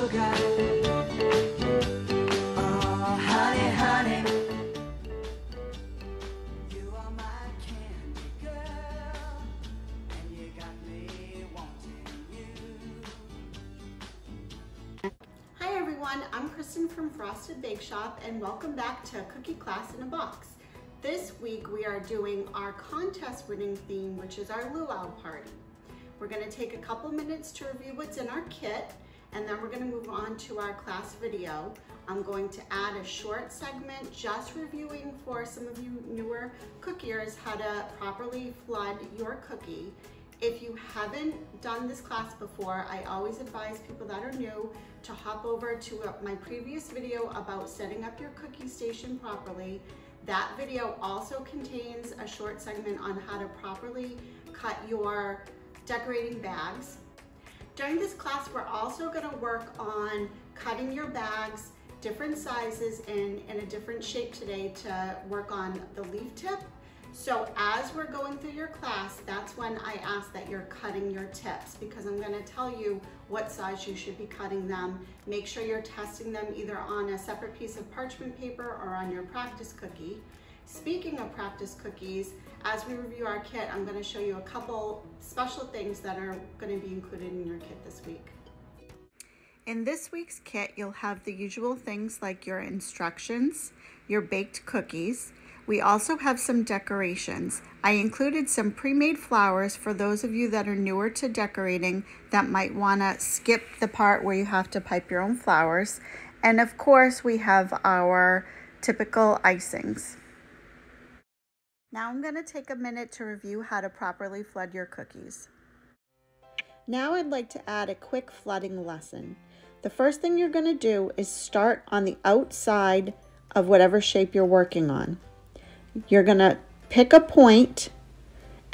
sugar. Oh, honey, honey, you are my candy girl, and you got me wanting you. Hi everyone, I'm Kristen from Frosted Bake Shop and welcome back to Cookie Class in a Box. This week we are doing our contest winning theme, which is our luau party. We're going to take a couple minutes to review what's in our kit, and then we're going to move on to our class video. I'm going to add a short segment just reviewing for some of you newer cookiers how to properly flood your cookie. If you haven't done this class before, I always advise people that are new to hop over to my previous video about setting up your cookie station properly. That video also contains a short segment on how to properly cut your decorating bags. During this class, we're also going to work on cutting your bags different sizes in a different shape today to work on the leaf tip. So as we're going through your class, that's when I ask that you're cutting your tips, because I'm going to tell you what size you should be cutting them. Make sure you're testing them either on a separate piece of parchment paper or on your practice cookie. Speaking of practice cookies, as we review our kit, I'm going to show you a couple special things that are going to be included in your kit this week. In this week's kit, you'll have the usual things like your instructions, your baked cookies. We also have some decorations. I included some pre-made flowers for those of you that are newer to decorating that might want to skip the part where you have to pipe your own flowers. And of course, we have our typical icings. Now I'm going to take a minute to review how to properly flood your cookies. Now I'd like to add a quick flooding lesson. The first thing you're going to do is start on the outside of whatever shape you're working on. You're going to pick a point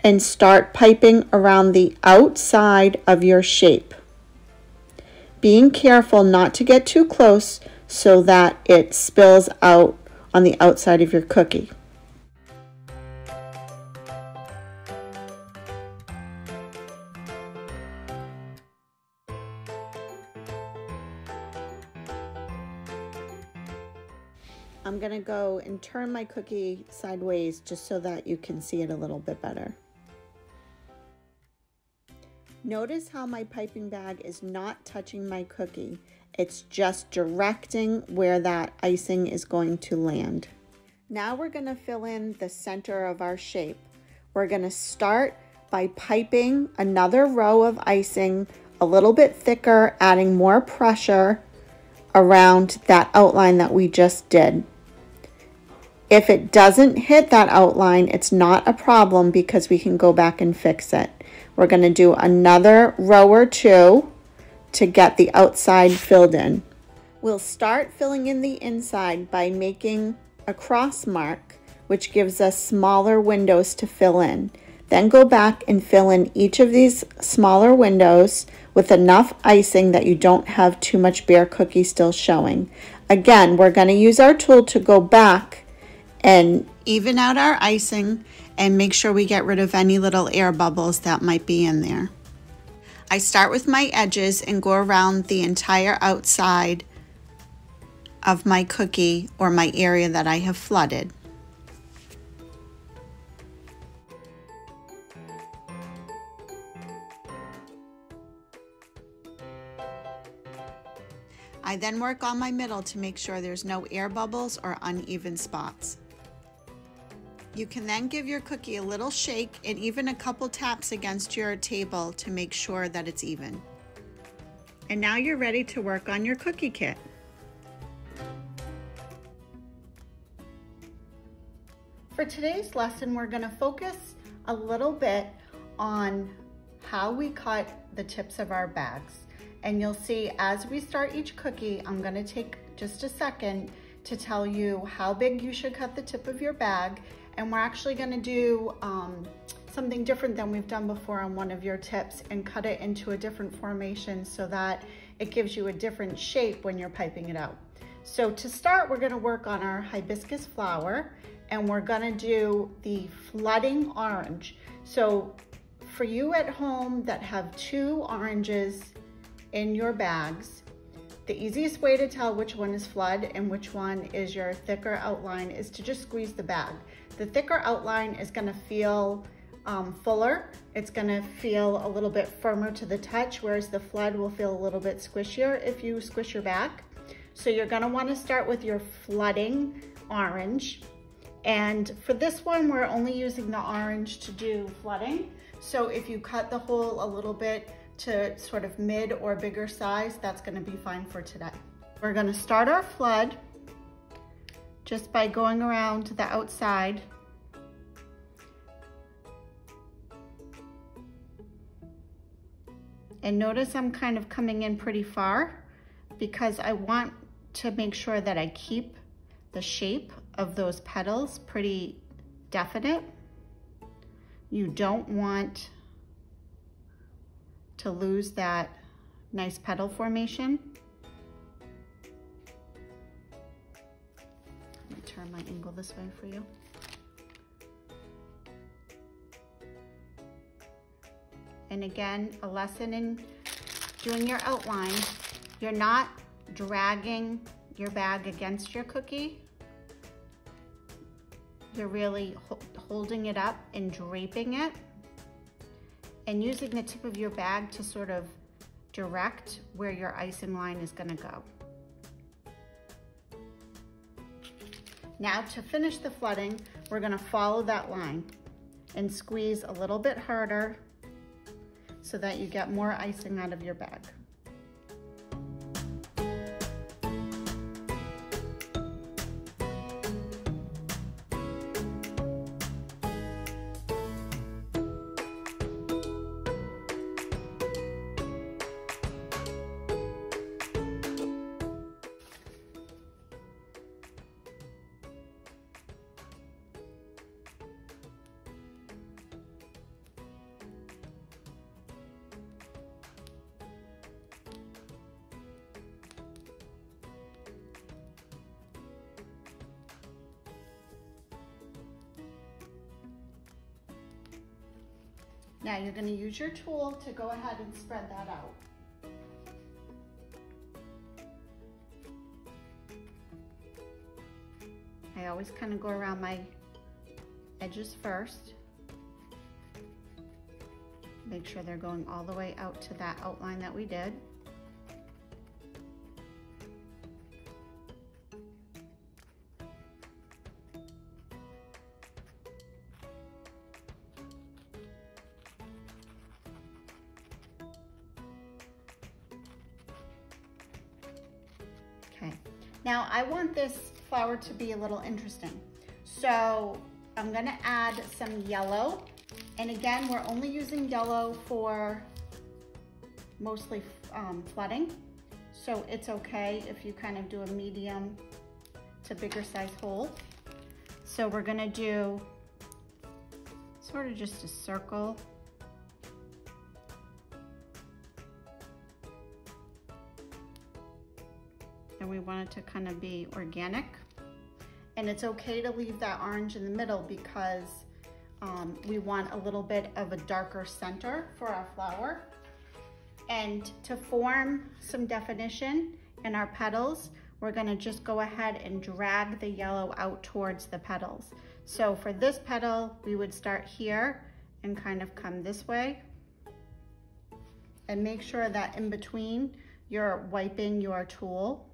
and start piping around the outside of your shape. Being careful not to get too close so that it spills out on the outside of your cookie. I'm going to go and turn my cookie sideways just so that you can see it a little bit better. Notice how my piping bag is not touching my cookie. It's just directing where that icing is going to land. Now we're going to fill in the center of our shape. We're going to start by piping another row of icing a little bit thicker, adding more pressure around that outline that we just did. If it doesn't hit that outline, it's not a problem because we can go back and fix it. We're going to do another row or two to get the outside filled in. We'll start filling in the inside by making a cross mark, which gives us smaller windows to fill in. Then go back and fill in each of these smaller windows with enough icing that you don't have too much bare cookie still showing. Again, we're going to use our tool to go back and even out our icing and make sure we get rid of any little air bubbles that might be in there. I start with my edges and go around the entire outside of my cookie or my area that I have flooded. I then work on my middle to make sure there's no air bubbles or uneven spots. You can then give your cookie a little shake and even a couple taps against your table to make sure that it's even. And now you're ready to work on your cookie kit. For today's lesson, we're going to focus a little bit on how we cut the tips of our bags. And you'll see as we start each cookie, I'm going to take just a second to tell you how big you should cut the tip of your bag. And we're actually going to do something different than we've done before on one of your tips and cut it into a different formation so that it gives you a different shape when you're piping it out. So to start, we're going to work on our hibiscus flower, and we're going to do the flooding orange. So for you at home that have 2 oranges in your bags, The easiest way to tell which one is flood and which one is your thicker outline is to just squeeze the bag. The thicker outline is gonna feel fuller. It's gonna feel a little bit firmer to the touch, whereas the flood will feel a little bit squishier if you squish your bag. So you're gonna wanna start with your flooding orange. And for this one, we're only using the orange to do flooding. So if you cut the hole a little bit to sort of mid or bigger size, that's gonna be fine for today. We're gonna start our flood just by going around to the outside. And notice I'm kind of coming in pretty far because I want to make sure that I keep the shape of those petals pretty definite. You don't want to lose that nice petal formation. Let me turn my angle this way for you. And again, a lesson in doing your outline, you're not dragging your bag against your cookie. You're really holding it up and draping it and using the tip of your bag to sort of direct where your icing line is gonna go. Now to finish the flooding, we're gonna follow that line and squeeze a little bit harder so that you get more icing out of your bag. Now you're going to use your tool to go ahead and spread that out. I always kind of go around my edges first. Make sure they're going all the way out to that outline that we did. Okay, now I want this flower to be a little interesting. So I'm gonna add some yellow. And again, we're only using yellow for mostly flooding. So it's okay if you kind of do a medium to bigger size hole. So we're gonna do sort of just a circle. And we want it to kind of be organic. And it's okay to leave that orange in the middle because we want a little bit of a darker center for our flower. And to form some definition in our petals, we're gonna just go ahead and drag the yellow out towards the petals. So for this petal, we would start here and kind of come this way. And make sure that in between, you're wiping your tool.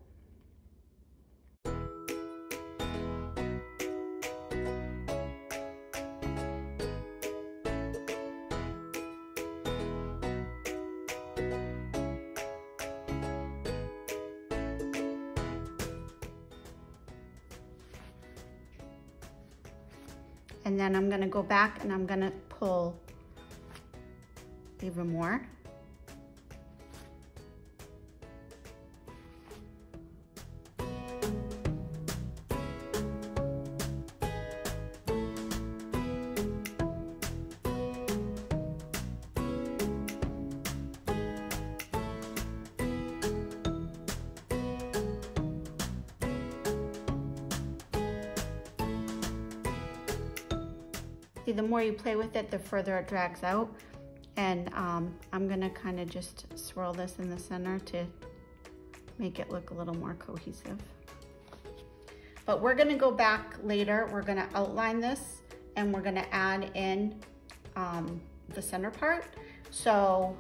And then I'm gonna go back and I'm gonna pull even more. See, the more you play with it, the further it drags out. And I'm gonna kind of just swirl this in the center to make it look a little more cohesive. But we're gonna go back later, we're gonna outline this and we're gonna add in the center part. So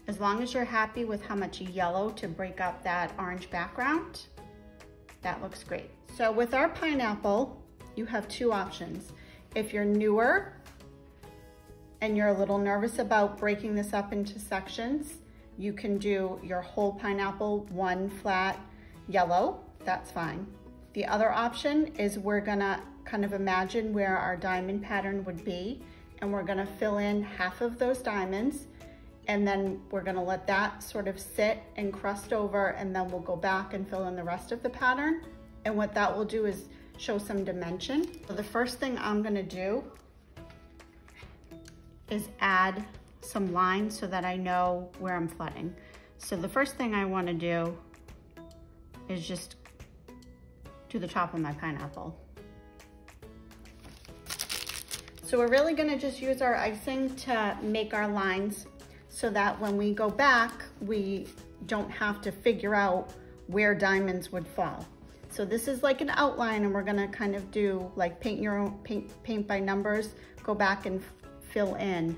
as long as you're happy with how much yellow to break up that orange background, that looks great. So with our pineapple, you have two options. If you're newer and you're a little nervous about breaking this up into sections, you can do your whole pineapple one flat yellow, that's fine. The other option is we're gonna kind of imagine where our diamond pattern would be, and we're gonna fill in half of those diamonds, and then we're gonna let that sort of sit and crust over, and then we'll go back and fill in the rest of the pattern. And what that will do is show some dimension. So the first thing I'm gonna do is add some lines so that I know where I'm flooding. So the first thing I wanna do is just do the top of my pineapple. So we're really gonna just use our icing to make our lines so that when we go back, we don't have to figure out where diamonds would fall. So this is like an outline, and we're gonna kind of do like paint your own, paint by numbers, go back and fill in.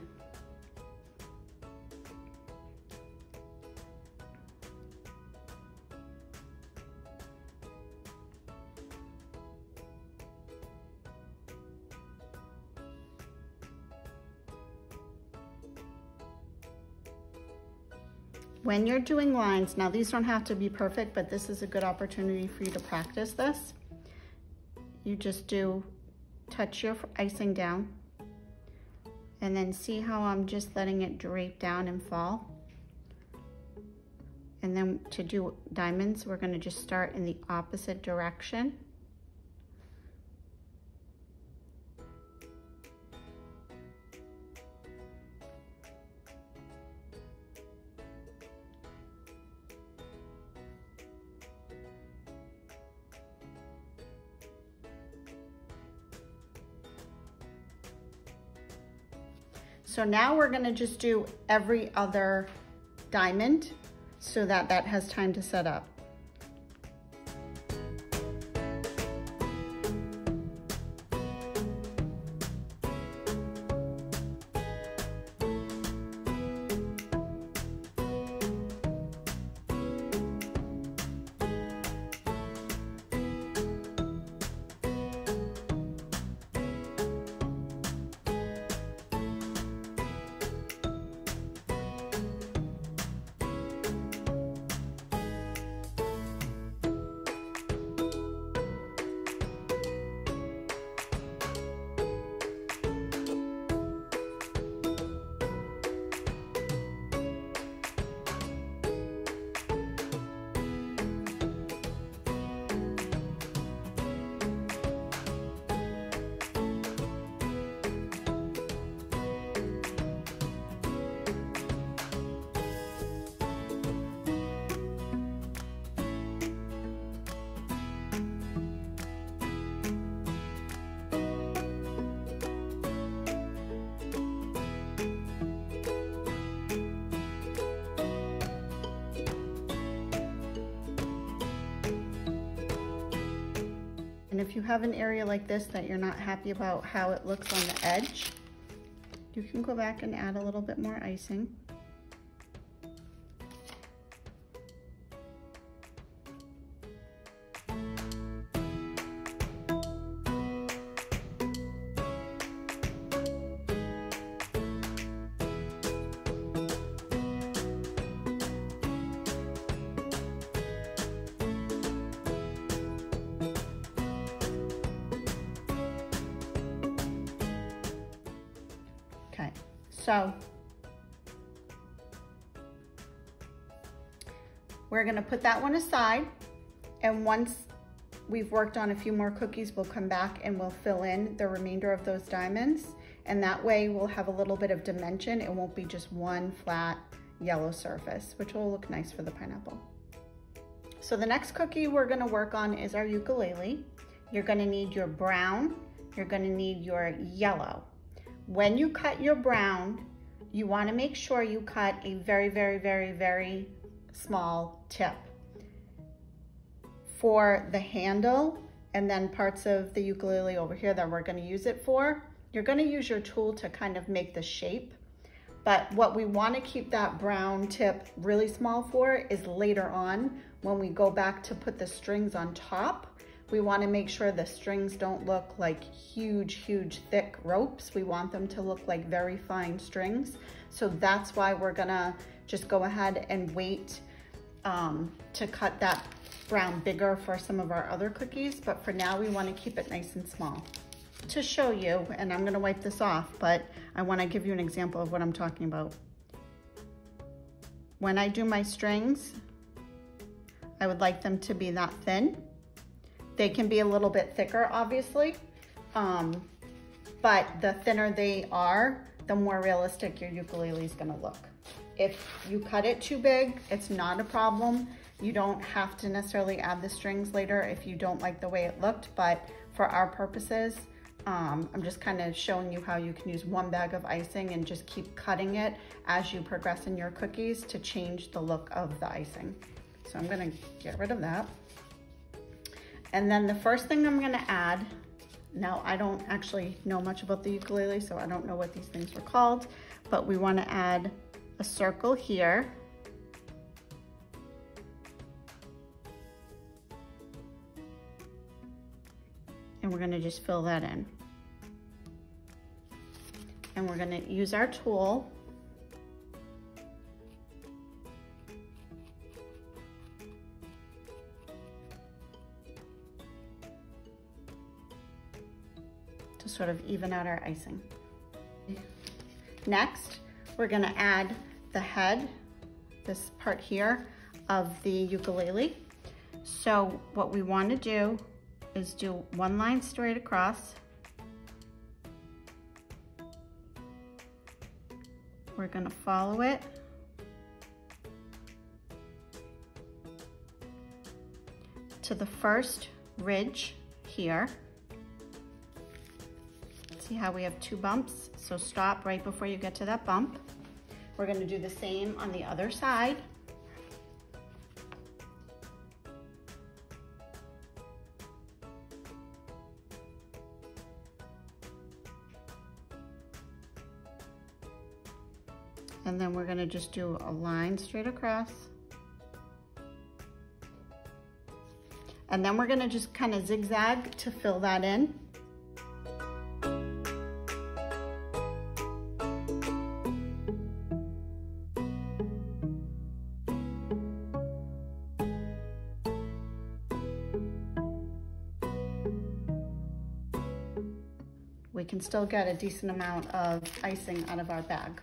When you're doing lines, now these don't have to be perfect, but this is a good opportunity for you to practice this. You just touch your icing down, and then see how I'm just letting it drape down and fall. And then to do diamonds, we're gonna just start in the opposite direction. So now we're gonna just do every other diamond so that that has time to set up. And if you have an area like this that you're not happy about how it looks on the edge, you can go back and add a little bit more icing. Okay, so we're gonna put that one aside, and once we've worked on a few more cookies, we'll come back and we'll fill in the remainder of those diamonds, and that way we'll have a little bit of dimension. It won't be just one flat yellow surface, which will look nice for the pineapple. So the next cookie we're gonna work on is our ukulele. You're gonna need your brown, you're gonna need your yellow. When you cut your brown, you wanna make sure you cut a very, very, very, very small tip. for the handle and then parts of the ukulele over here that we're gonna use it for, you're gonna use your tool to kind of make the shape. But what we wanna keep that brown tip really small for is later on when we go back to put the strings on top. We wanna make sure the strings don't look like huge, huge thick ropes. We want them to look like very fine strings. So that's why we're gonna just go ahead and wait to cut that brown bigger for some of our other cookies. But for now, we wanna keep it nice and small. To show you, and I'm gonna wipe this off, but I wanna give you an example of what I'm talking about. When I do my strings, I would like them to be that thin. They can be a little bit thicker, obviously, but the thinner they are, the more realistic your ukulele is gonna look. If you cut it too big, it's not a problem. You don't have to necessarily add the strings later if you don't like the way it looked, but for our purposes, I'm just kind of showing you how you can use one bag of icing and just keep cutting it as you progress in your cookies to change the look of the icing. So I'm gonna get rid of that. And then the first thing I'm gonna add, now I don't actually know much about the ukulele, so I don't know what these things were called, but we wanna add a circle here. And we're gonna just fill that in. And we're gonna use our tool to sort of even out our icing. Next, we're gonna add the head, this part here of the ukulele. So what we wanna do is do one line straight across. We're gonna follow it to the first ridge here. See how we have 2 bumps? So stop right before you get to that bump. We're gonna do the same on the other side. And then we're gonna just do a line straight across. And then we're gonna just kind of zigzag to fill that in. We can still get a decent amount of icing out of our bag.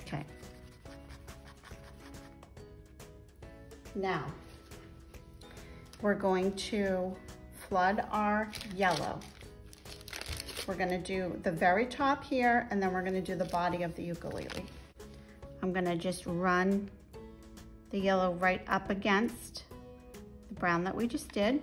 Okay. Now, we're going to flood our yellow. We're gonna do the very top here, and then we're gonna do the body of the ukulele. I'm gonna just run the yellow right up against the brown that we just did.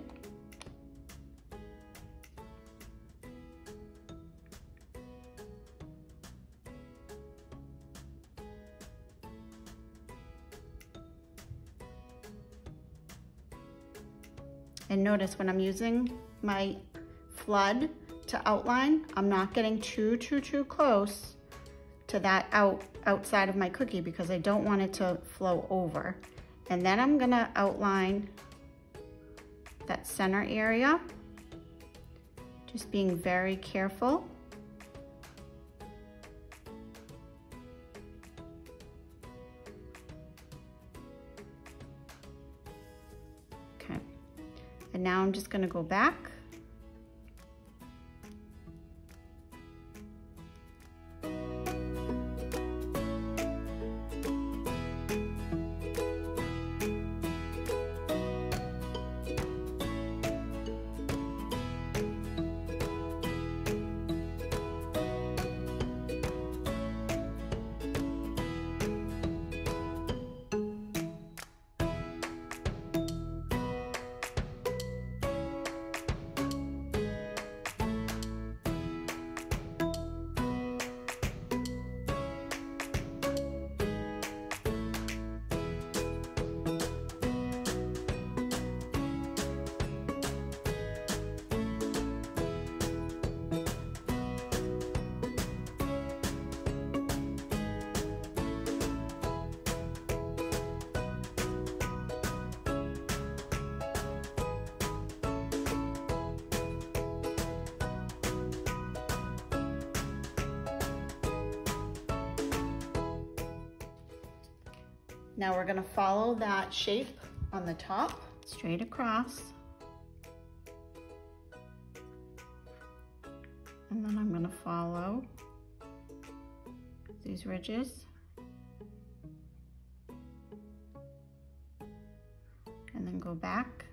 And notice when I'm using my flood to outline, I'm not getting too close to that outside of my cookie because I don't want it to flow over. And then I'm gonna outline that center area, just being very careful. Okay. And now I'm just gonna go back. Now we're gonna follow that shape on the top, straight across. And then I'm gonna follow these ridges. And then go back,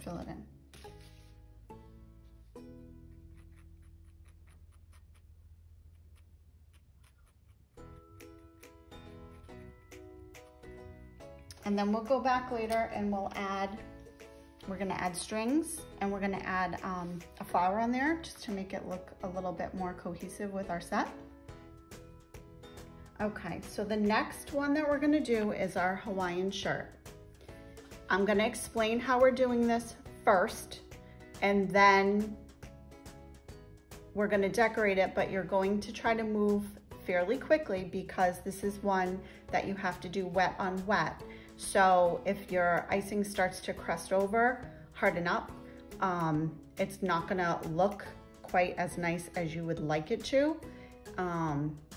fill it in. And then we'll go back later and we're gonna add strings, and we're gonna add a flower on there just to make it look a little bit more cohesive with our set. Okay, so the next one that we're gonna do is our Hawaiian shirt. I'm gonna explain how we're doing this first, and then we're gonna decorate it, but you're going to try to move fairly quickly because this is one that you have to do wet on wet. So if your icing starts to crust over, harden up. It's not gonna look quite as nice as you would like it to.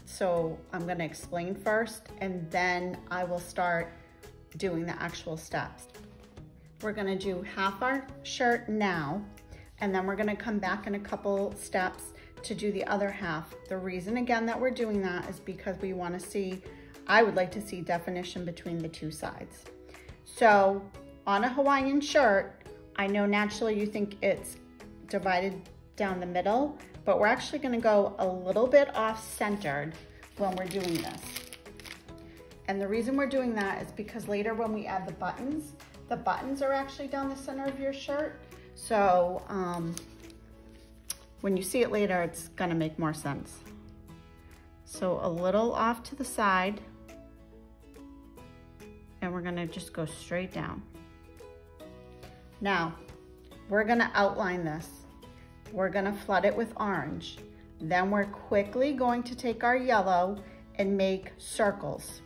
So I'm gonna explain first, and then I will start doing the actual steps. We're gonna do half our shirt now, and then we're gonna come back in a couple steps to do the other half. The reason again that we're doing that is because we wanna see, I would like to see definition between the two sides. So on a Hawaiian shirt, I know naturally you think it's divided down the middle, but we're actually gonna go a little bit off-centered when we're doing this. And the reason we're doing that is because later when we add the buttons are actually down the center of your shirt. So when you see it later, it's gonna make more sense. So a little off to the side, and we're gonna just go straight down. Now, we're gonna outline this. We're gonna flood it with orange. Then we're quickly going to take our yellow and make circles.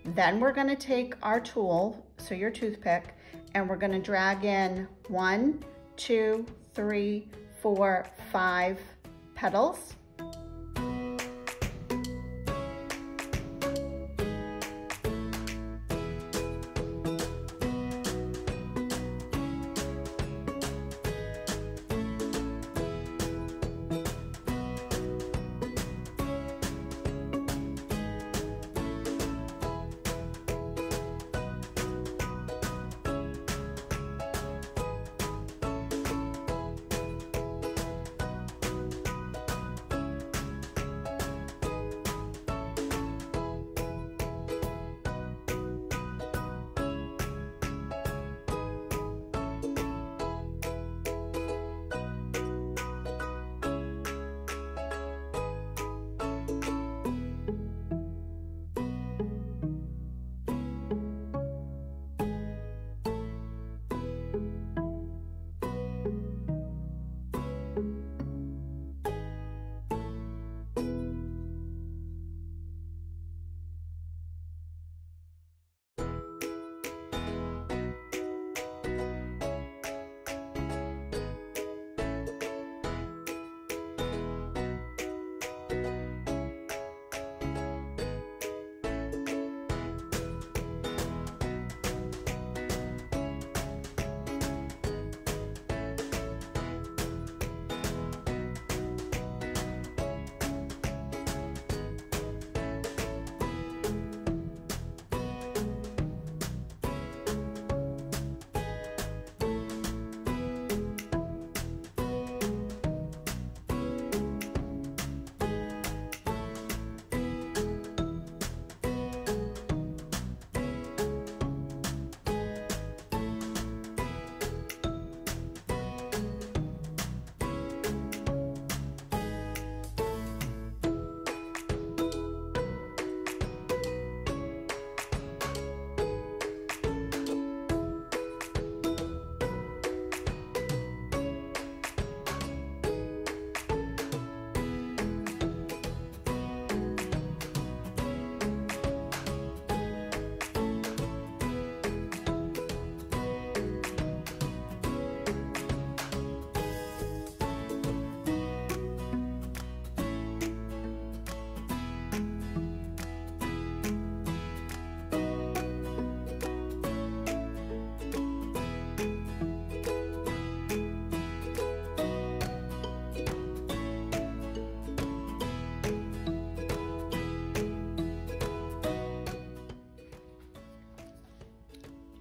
Then we're gonna take our tool, so your toothpick, and we're gonna drag in 1, 2, 3, 4, 5 petals.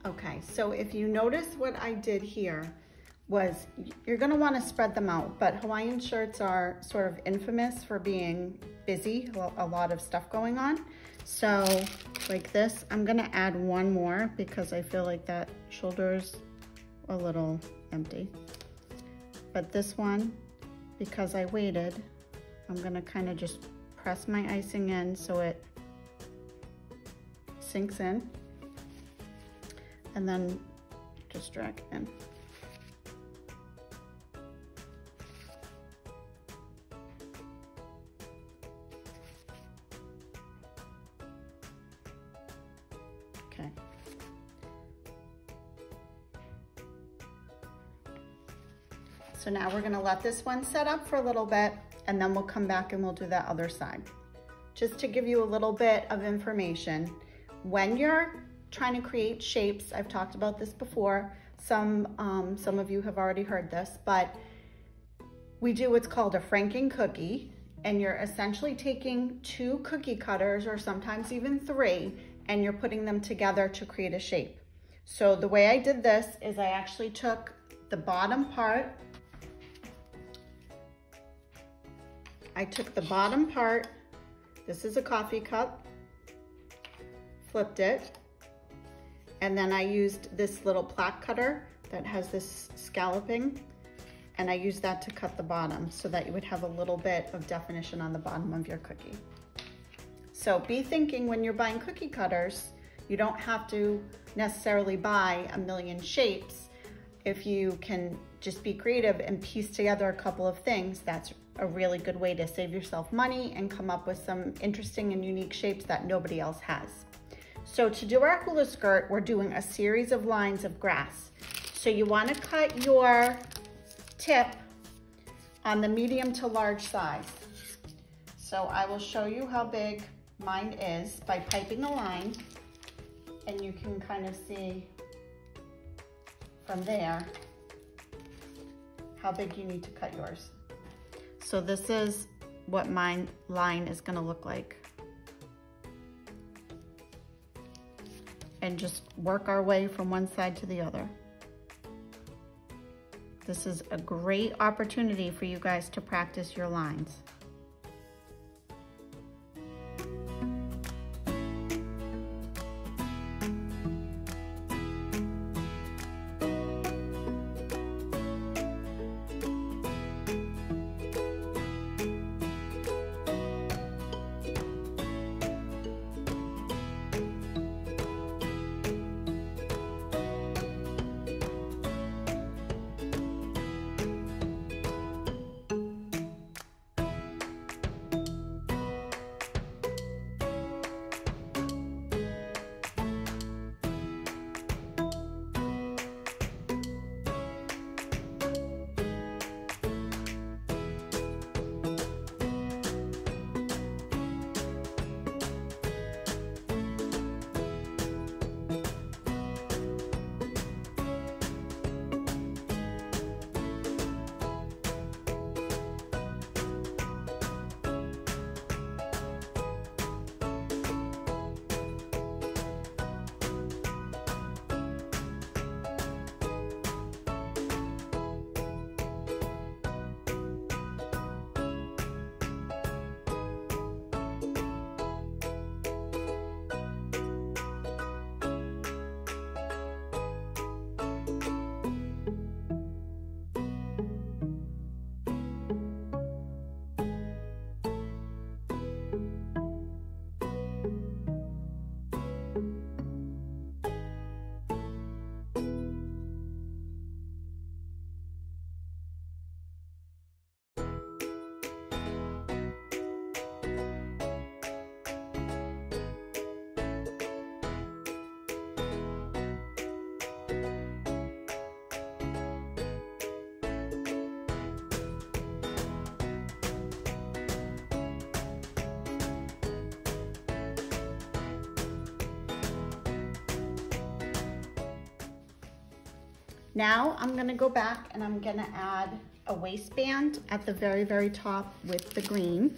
Okay, so if you notice what I did here was you're gonna wanna spread them out, but Hawaiian shirts are sort of infamous for being busy, a lot of stuff going on. So like this, I'm gonna add one more because I feel like that shoulder's a little empty. But this one, because I waited, I'm gonna kind of just press my icing in so it sinks in, and then just drag it in. Okay. So now we're gonna let this one set up for a little bit, and then we'll come back and we'll do that other side. Just to give you a little bit of information, when you're trying to create shapes, I've talked about this before, some of you have already heard this, but we do what's called a franking cookie, and you're essentially taking 2 cookie cutters, or sometimes even 3, and you're putting them together to create a shape. So the way I did this is I actually took the bottom part, this is a coffee cup, flipped it, and then I used this little plaque cutter that has this scalloping, and I used that to cut the bottom so that you would have a little bit of definition on the bottom of your cookie. So be thinking when you're buying cookie cutters, you don't have to necessarily buy a million shapes. If you can just be creative and piece together a couple of things, that's a really good way to save yourself money and come up with some interesting and unique shapes that nobody else has. So to do our hula skirt, we're doing a series of lines of grass. So you want to cut your tip on the medium to large size. So I will show you how big mine is by piping a line, and you can kind of see from there how big you need to cut yours. So this is what my line is gonna look like. And just work our way from one side to the other. This is a great opportunity for you guys to practice your lines. Now I'm gonna go back and I'm gonna add a waistband at the very, very top with the green.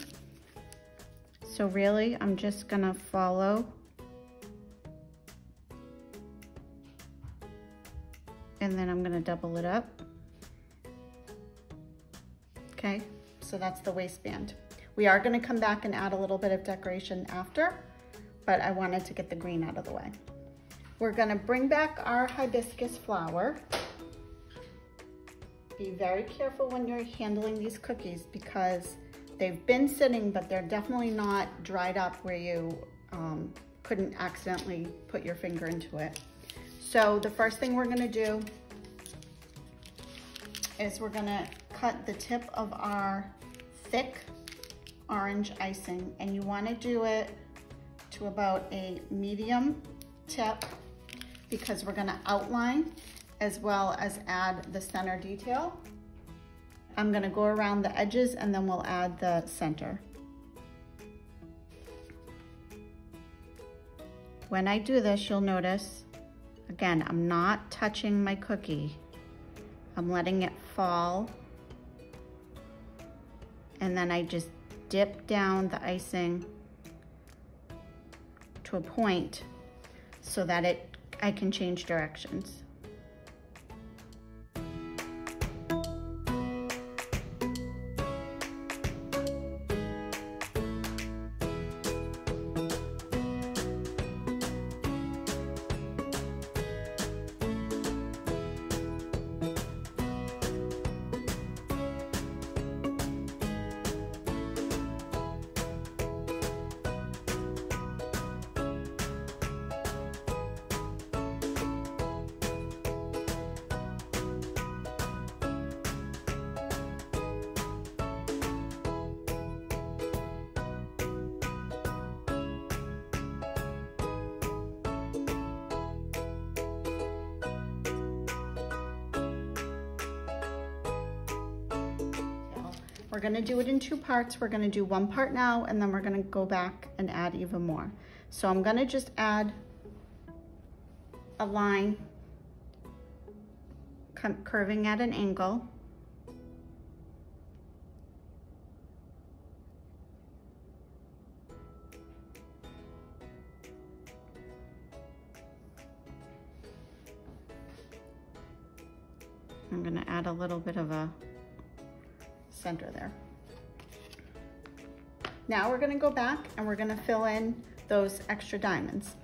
So really, I'm just gonna follow and then I'm gonna double it up. Okay, so that's the waistband. We are gonna come back and add a little bit of decoration after, but I wanted to get the green out of the way. We're gonna bring back our hibiscus flower. Be very careful when you're handling these cookies because they've been sitting, but they're definitely not dried up where you couldn't accidentally put your finger into it. So the first thing we're gonna do is we're gonna cut the tip of our thick orange icing, and you wanna do it to about a medium tip because we're gonna outline as well as add the center detail. I'm gonna go around the edges and then we'll add the center. When I do this, you'll notice, again, I'm not touching my cookie. I'm letting it fall. And then I just dip down the icing to a point so that I can change directions. We're gonna do it in two parts. We're gonna do one part now, and then we're gonna go back and add even more. So I'm gonna just add a line curving at an angle. I'm gonna add a little bit of a center there. Now we're gonna go back and we're gonna fill in those extra diamonds.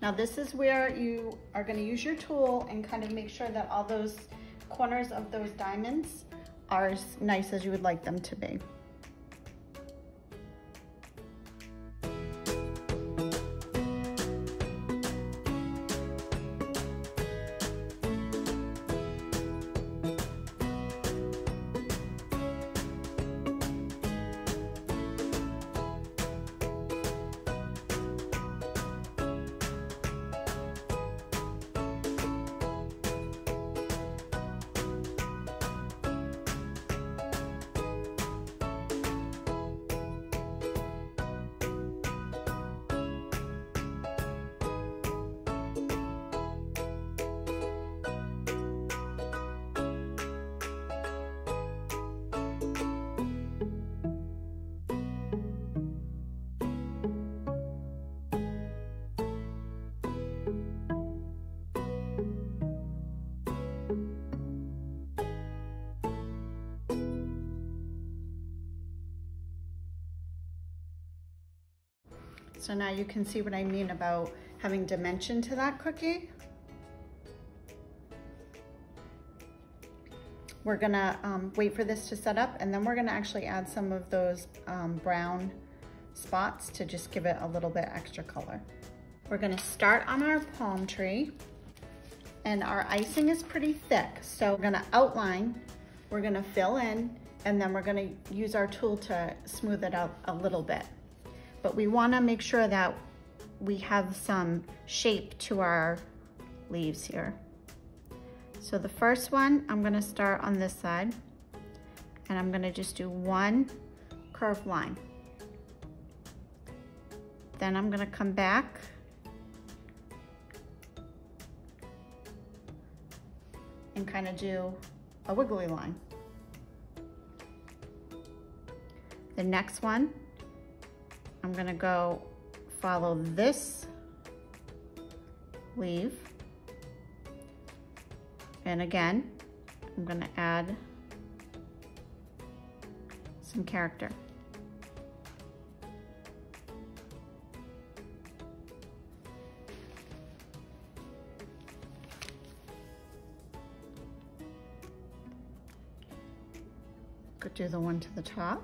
Now this is where you are going to use your tool and kind of make sure that all those corners of those diamonds are as nice as you would like them to be. So now you can see what I mean about having dimension to that cookie. We're gonna wait for this to set up, and then we're gonna actually add some of those brown spots to just give it a little bit extra color. We're gonna start on our palm tree, and our icing is pretty thick. So we're gonna outline, we're gonna fill in, and then we're gonna use our tool to smooth it out a little bit. But we wanna make sure that we have some shape to our leaves here. So the first one, I'm gonna start on this side, and I'm gonna just do one curved line. Then I'm gonna come back and kind of do a wiggly line. The next one, I'm gonna go follow this leaf. And again, I'm gonna add some character. Go do the one to the top.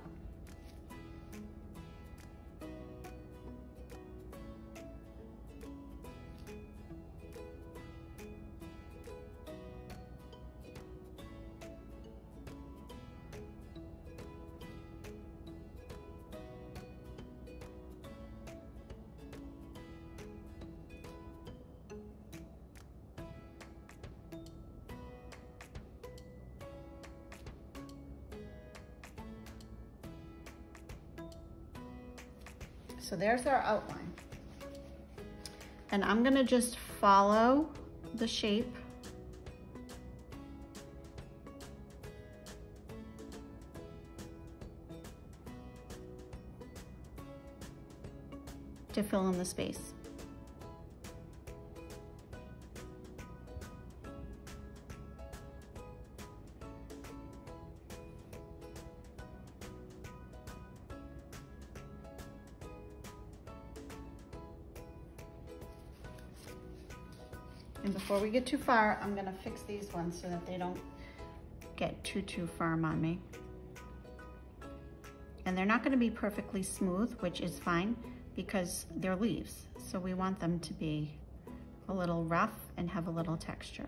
So there's our outline. And I'm gonna just follow the shape to fill in the space. And before we get too far, I'm gonna fix these ones so that they don't get too firm on me. And they're not gonna be perfectly smooth, which is fine because they're leaves. So we want them to be a little rough and have a little texture.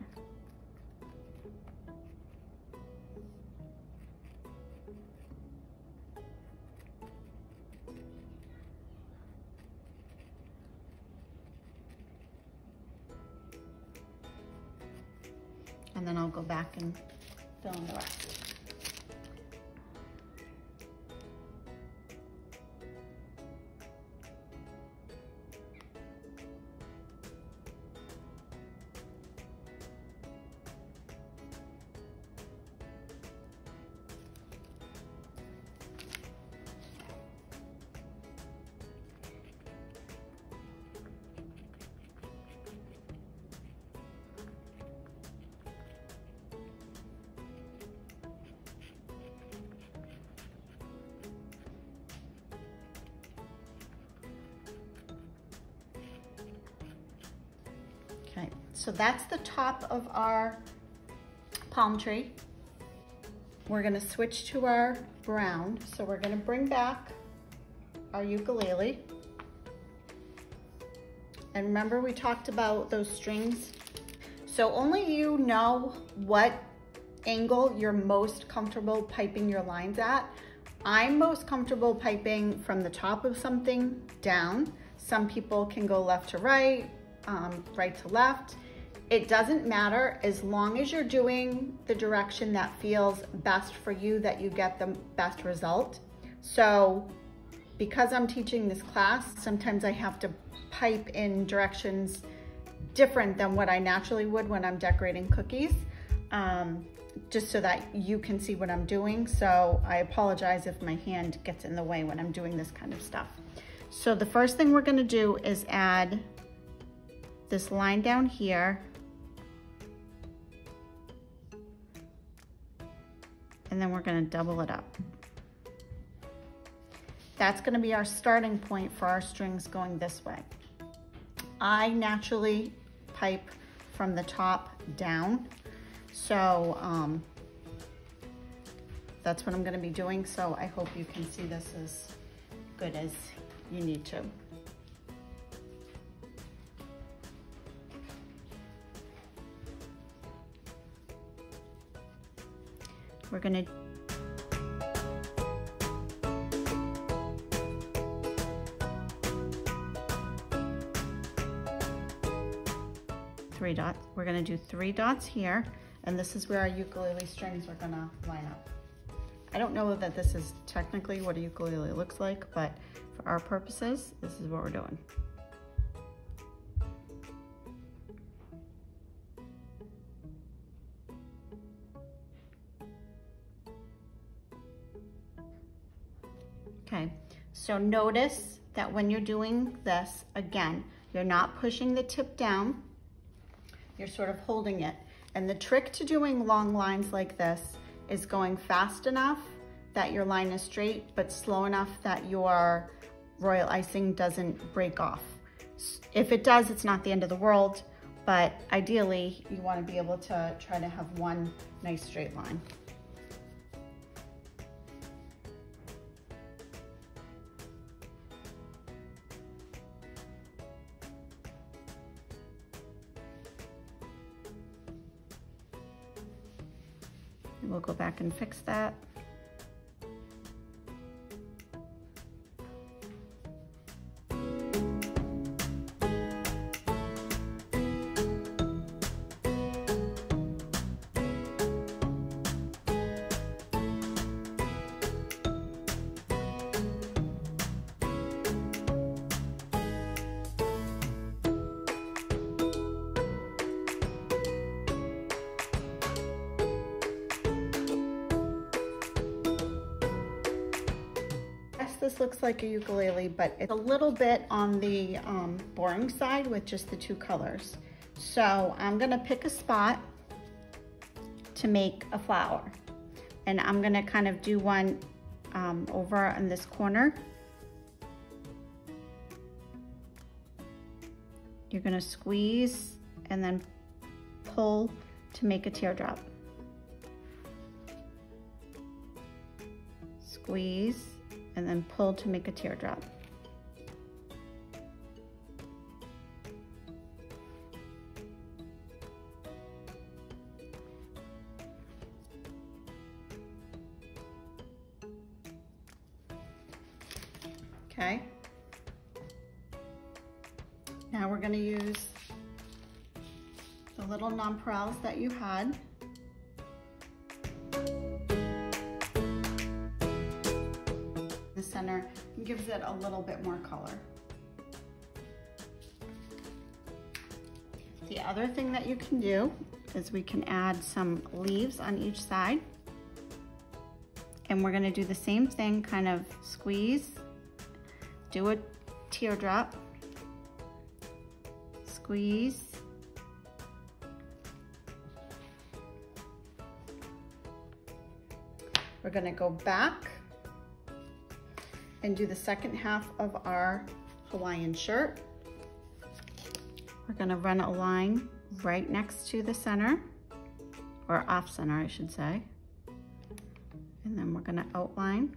And then I'll go back and fill in the rest. Okay, so that's the top of our palm tree. We're gonna switch to our brown. So we're gonna bring back our ukulele. And remember we talked about those strings? So only you know what angle you're most comfortable piping your lines at. I'm most comfortable piping from the top of something down. Some people can go left to right, right to left. It doesn't matter as long as you're doing the direction that feels best for you, that you get the best result. So because I'm teaching this class, sometimes I have to pipe in directions different than what I naturally would when I'm decorating cookies, just so that you can see what I'm doing. So I apologize if my hand gets in the way when I'm doing this kind of stuff. So the first thing we're gonna do is add this line down here, and then we're gonna double it up. That's gonna be our starting point for our strings going this way. I naturally pipe from the top down, so that's what I'm gonna be doing, so I hope you can see this as good as you need to. We're gonna three dots. We're gonna do 3 dots here, and this is where our ukulele strings are gonna line up. I don't know that this is technically what a ukulele looks like, but for our purposes, this is what we're doing. Okay, so notice that when you're doing this, again, you're not pushing the tip down, you're sort of holding it. And the trick to doing long lines like this is going fast enough that your line is straight, but slow enough that your royal icing doesn't break off. If it does, it's not the end of the world, but ideally you want to be able to try to have one nice straight line. We'll go back and fix that. This looks like a ukulele, but it's a little bit on the boring side with just the 2 colors. So I'm gonna pick a spot to make a flower. And I'm gonna kind of do one over in this corner. You're gonna squeeze and then pull to make a teardrop. Squeeze and then pull to make a teardrop. Okay. Now we're going to use the little nonpareils that you had. The center gives it a little bit more color. The other thing that you can do is we can add some leaves on each side. And we're gonna do the same thing, kind of squeeze, do a teardrop, squeeze, we're gonna go back and do the second half of our Hawaiian shirt. We're gonna run a line right next to the center, or off center, I should say. And then we're gonna outline.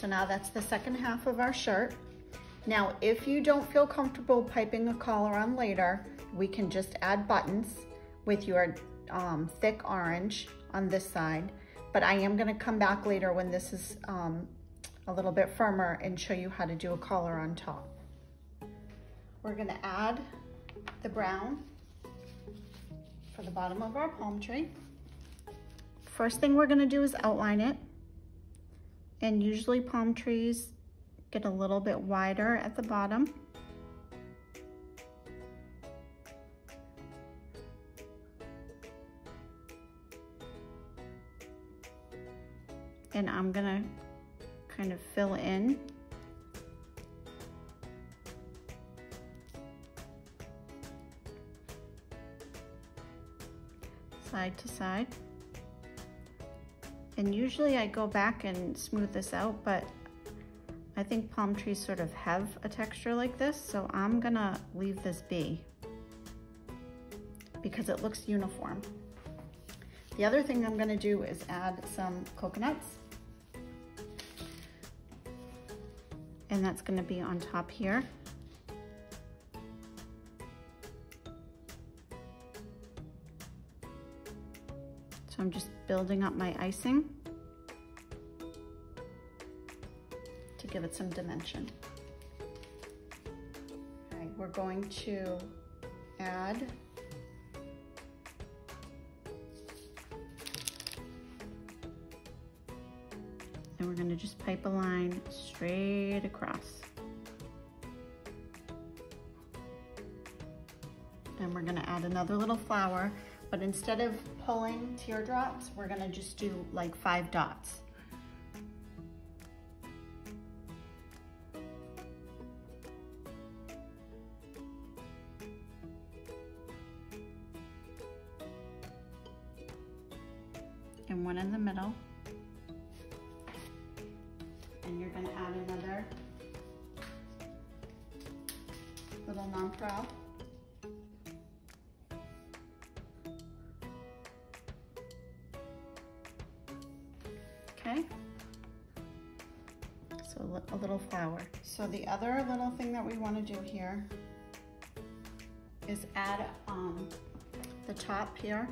So now that's the second half of our shirt. Now, if you don't feel comfortable piping a collar on later, we can just add buttons with your thick orange on this side. But I am gonna come back later when this is a little bit firmer and show you how to do a collar on top. We're gonna add the brown for the bottom of our palm tree. First thing we're gonna do is outline it. And usually palm trees get a little bit wider at the bottom. And I'm gonna kind of fill in side to side. And usually I go back and smooth this out, but I think palm trees sort of have a texture like this, so I'm gonna leave this be because it looks uniform. The other thing I'm gonna do is add some coconuts. And that's gonna be on top here. So I'm just building up my icing to give it some dimension. All right, we're going to add and we're gonna just pipe a line straight across. And we're gonna add another little flower, but instead of pulling teardrops, we're gonna just do like 5 dots. And one in the middle. And you're gonna add another little nonpareil. Okay, so a little flower. So the other little thing that we wanna do here is add the top here.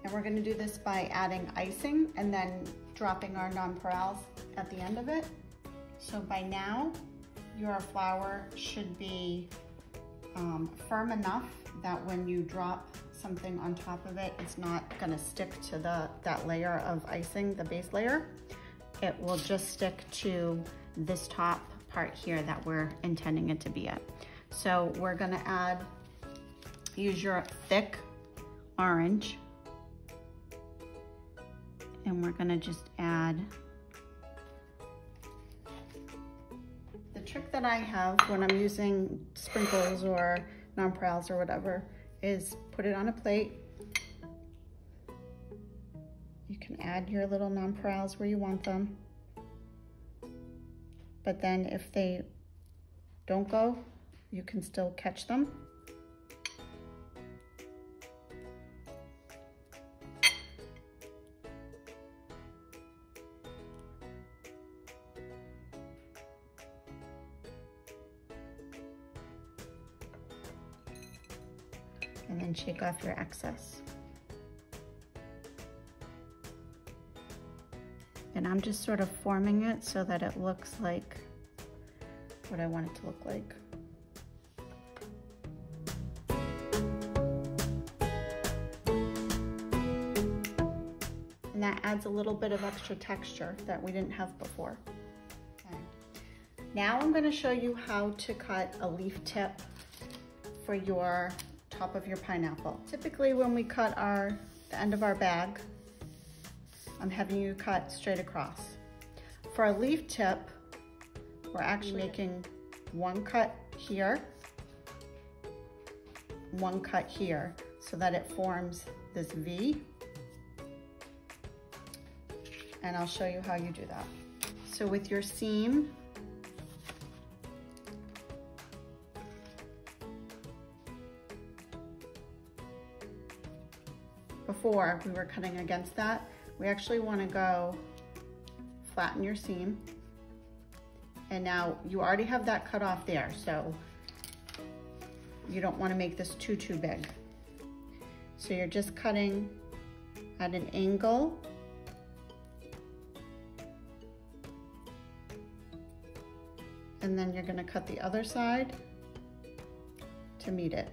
And we're gonna do this by adding icing and then dropping our nonpareils at the end of it. So by now, your flower should be firm enough that when you drop something on top of it, it's not gonna stick to that layer of icing, the base layer. It will just stick to this top part here that we're intending it to be at. So we're gonna use your thick orange, and we're gonna just add. The trick that I have when I'm using sprinkles or nonpareils or whatever is put it on a plate. You can add your little nonpareils where you want them. But then if they don't go, you can still catch them. And then shake off your excess. And I'm just sort of forming it so that it looks like what I want it to look like. And that adds a little bit of extra texture that we didn't have before. Okay. Now I'm going to show you how to cut a leaf tip for your top of your pineapple. Typically when we cut the end of our bag, I'm having you cut straight across. For a leaf tip, we're actually making one cut here, one cut here, so that it forms this V. And I'll show you how you do that. So with your seam, before we were cutting against that, we actually want to go flatten your seam. And now you already have that cut off there, so you don't want to make this too big. So you're just cutting at an angle. And then you're going to cut the other side to meet it.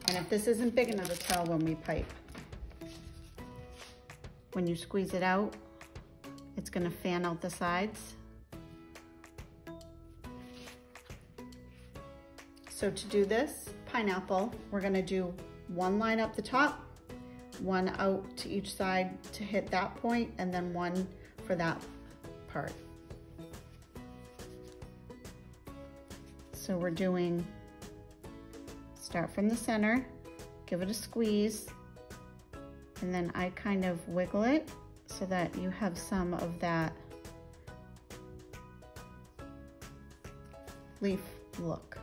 And if this isn't big enough, to tell when we pipe. When you squeeze it out, it's going to fan out the sides. So to do this pineapple, we're going to do one line up the top, one out to each side to hit that point, and then one for that part. So we're doing, start from the center, give it a squeeze, and then I kind of wiggle it so that you have some of that leaf look.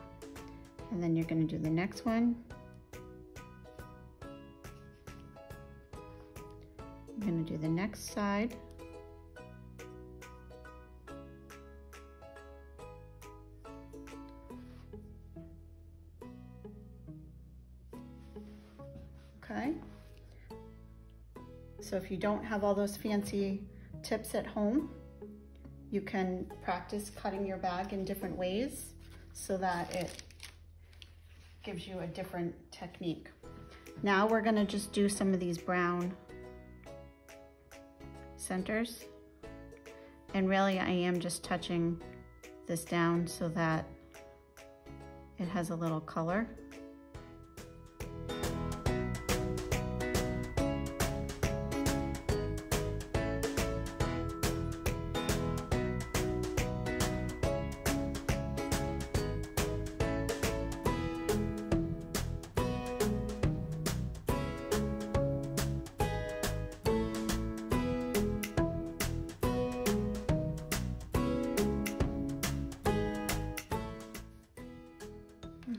And then you're going to do the next one. You're going to do the next side. Okay. So if you don't have all those fancy tips at home, you can practice cutting your bag in different ways so that it gives you a different technique. Now we're gonna just do some of these brown centers. And really I am just touching this down so that it has a little color.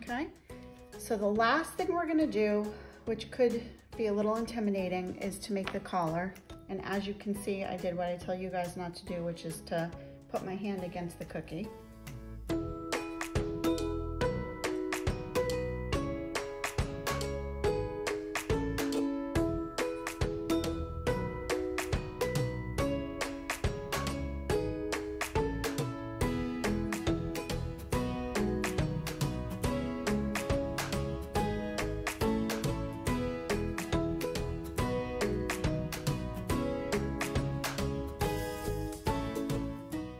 Okay, so the last thing we're gonna do, which could be a little intimidating, is to make the collar. And as you can see, I did what I tell you guys not to do, which is to put my hand against the cookie.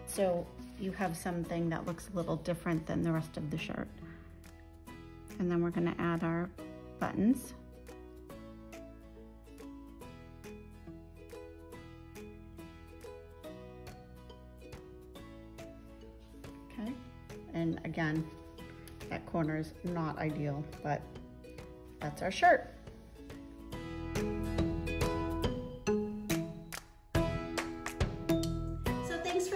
So you have something that looks a little different than the rest of the shirt. And then we're gonna add our buttons. Okay, and again, that corner is not ideal, but that's our shirt.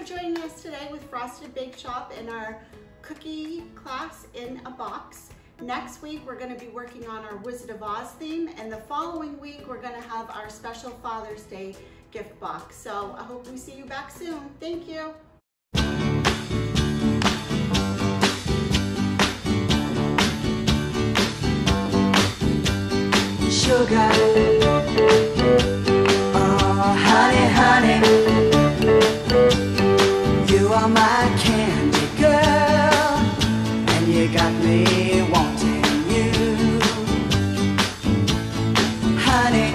Joining us today with Frosted Bake Shop in our cookie class in a box. Next week we're going to be working on our Wizard of Oz theme, and the following week we're going to have our special Father's Day gift box. So I hope we see you back soon. Thank you. Sugar, oh honey, honey, you are my candy girl, and you got me wanting you. Honey,